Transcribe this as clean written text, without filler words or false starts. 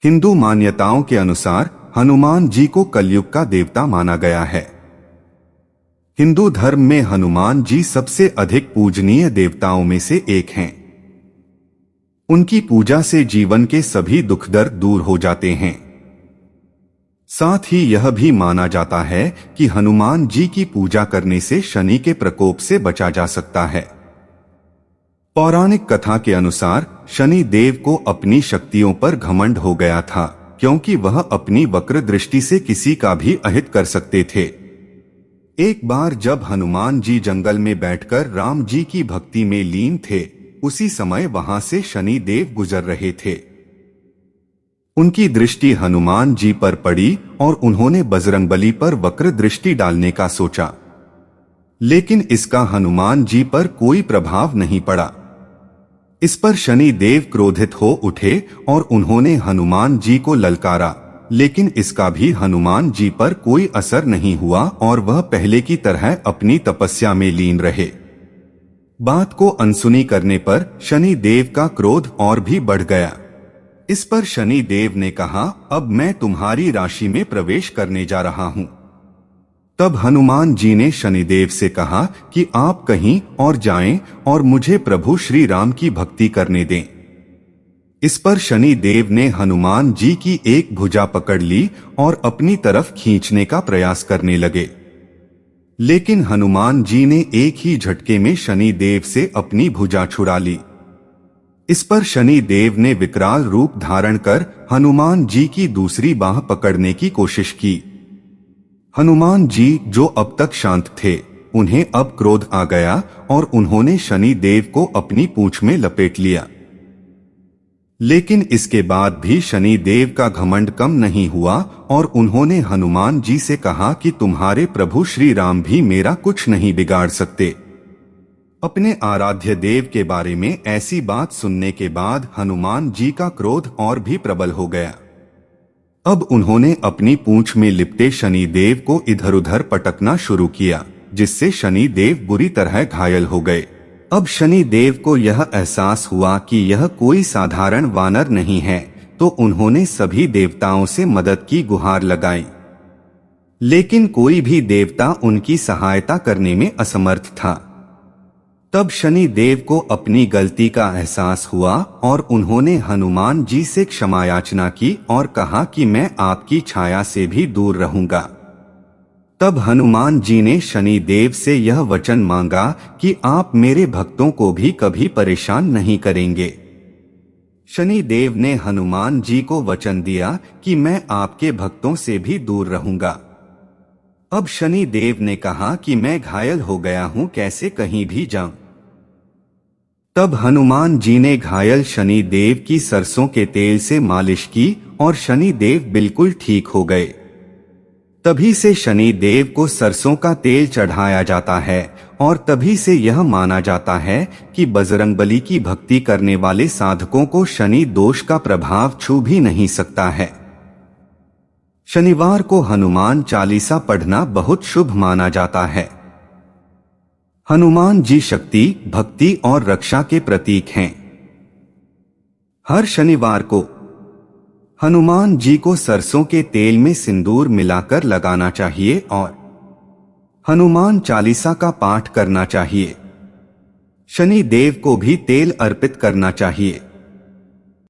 हिंदू मान्यताओं के अनुसार हनुमान जी को कलयुग का देवता माना गया है। हिंदू धर्म में हनुमान जी सबसे अधिक पूजनीय देवताओं में से एक हैं। उनकी पूजा से जीवन के सभी दुख दर्द दूर हो जाते हैं। साथ ही यह भी माना जाता है कि हनुमान जी की पूजा करने से शनि के प्रकोप से बचा जा सकता है। पौराणिक कथा के अनुसार शनि देव को अपनी शक्तियों पर घमंड हो गया था, क्योंकि वह अपनी वक्र दृष्टि से किसी का भी अहित कर सकते थे। एक बार जब हनुमान जी जंगल में बैठकर राम जी की भक्ति में लीन थे, उसी समय वहां से शनि देव गुजर रहे थे। उनकी दृष्टि हनुमान जी पर पड़ी और उन्होंने बजरंगबली पर वक्र दृष्टि डालने का सोचा, लेकिन इसका हनुमान जी पर कोई प्रभाव नहीं पड़ा। इस पर शनि देव क्रोधित हो उठे और उन्होंने हनुमान जी को ललकारा, लेकिन इसका भी हनुमान जी पर कोई असर नहीं हुआ और वह पहले की तरह अपनी तपस्या में लीन रहे। बात को अनसुनी करने पर शनि देव का क्रोध और भी बढ़ गया। इस पर शनि देव ने कहा, अब मैं तुम्हारी राशि में प्रवेश करने जा रहा हूं। तब हनुमान जी ने शनिदेव से कहा कि आप कहीं और जाएं और मुझे प्रभु श्री राम की भक्ति करने दें। इस पर शनि देव ने हनुमान जी की एक भुजा पकड़ ली और अपनी तरफ खींचने का प्रयास करने लगे, लेकिन हनुमान जी ने एक ही झटके में शनि देव से अपनी भुजा छुड़ा ली। इस पर शनि देव ने विकराल रूप धारण कर हनुमान जी की दूसरी बाह पकड़ने की कोशिश की। हनुमान जी, जो अब तक शांत थे, उन्हें अब क्रोध आ गया और उन्होंने शनि देव को अपनी पूंछ में लपेट लिया। लेकिन इसके बाद भी शनि देव का घमंड कम नहीं हुआ और उन्होंने हनुमान जी से कहा कि तुम्हारे प्रभु श्री राम भी मेरा कुछ नहीं बिगाड़ सकते। अपने आराध्य देव के बारे में ऐसी बात सुनने के बाद हनुमान जी का क्रोध और भी प्रबल हो गया। अब उन्होंने अपनी पूंछ में लिपटे शनि देव को इधर उधर पटकना शुरू किया, जिससे शनि देव बुरी तरह घायल हो गए। अब शनि देव को यह एहसास हुआ कि यह कोई साधारण वानर नहीं है, तो उन्होंने सभी देवताओं से मदद की गुहार लगाई, लेकिन कोई भी देवता उनकी सहायता करने में असमर्थ था। तब शनि देव को अपनी गलती का एहसास हुआ और उन्होंने हनुमान जी से क्षमा याचना की और कहा कि मैं आपकी छाया से भी दूर रहूंगा। तब हनुमान जी ने शनि देव से यह वचन मांगा कि आप मेरे भक्तों को भी कभी परेशान नहीं करेंगे। शनि देव ने हनुमान जी को वचन दिया कि मैं आपके भक्तों से भी दूर रहूंगा। अब शनि देव ने कहा कि मैं घायल हो गया हूं, कैसे कहीं भी जाऊं। तब हनुमान जी ने घायल शनि देव की सरसों के तेल से मालिश की और शनि देव बिल्कुल ठीक हो गए। तभी से शनि देव को सरसों का तेल चढ़ाया जाता है और तभी से यह माना जाता है कि बजरंगबली की भक्ति करने वाले साधकों को शनि दोष का प्रभाव छू भी नहीं सकता है। शनिवार को हनुमान चालीसा पढ़ना बहुत शुभ माना जाता है। हनुमान जी शक्ति, भक्ति और रक्षा के प्रतीक हैं। हर शनिवार को हनुमान जी को सरसों के तेल में सिंदूर मिलाकर लगाना चाहिए और हनुमान चालीसा का पाठ करना चाहिए। शनि देव को भी तेल अर्पित करना चाहिए।